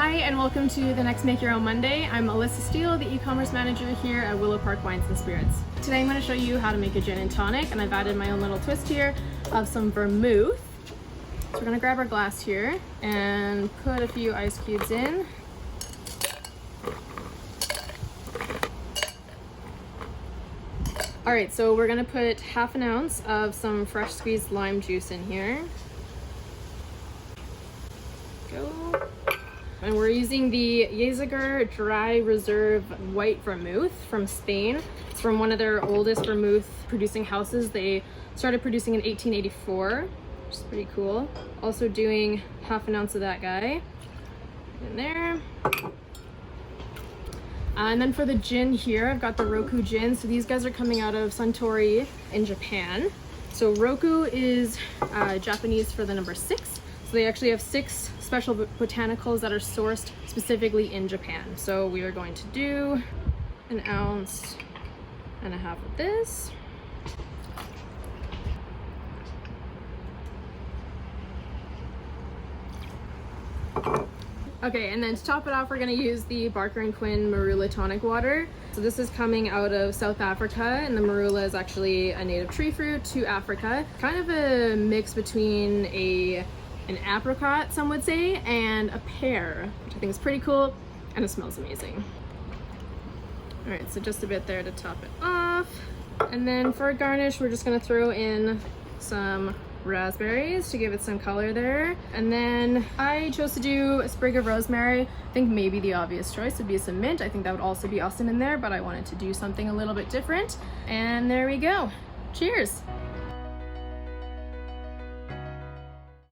Hi and welcome to the next Make Your Own Monday. I'm Alyssa Steel, the e-commerce manager here at Willow Park Wines and Spirits. Today I'm going to show you how to make a gin and tonic, and I've added my own little twist here of some vermouth. So we're going to grab our glass here and put a few ice cubes in. Alright, so we're going to put half an ounce of some fresh squeezed lime juice in here. Go. And we're using the Yzaguirre dry reserve white vermouth from Spain. It's from one of their oldest vermouth producing houses. They started producing in 1884, which is pretty cool. Also doing half an ounce of that guy in there. And then for the gin here, I've got the Roku gin. So these guys are coming out of Suntory in Japan. So Roku is Japanese for the number 6. So they actually have 6 special botanicals that are sourced specifically in Japan. So we are going to do 1.5 ounces of this. Okay, and then to top it off, we're going to use the Barker & Quin Marula tonic water. So this is coming out of South Africa, and the Marula is actually a native tree fruit to Africa. Kind of a mix between an apricot, some would say, and a pear, which I think is pretty cool, and it smells amazing. All right, so just a bit there to top it off. And then for a garnish, we're just gonna throw in some raspberries to give it some color there. And then I chose to do a sprig of rosemary. I think maybe the obvious choice would be some mint. I think that would also be awesome in there, but I wanted to do something a little bit different. And there we go. Cheers.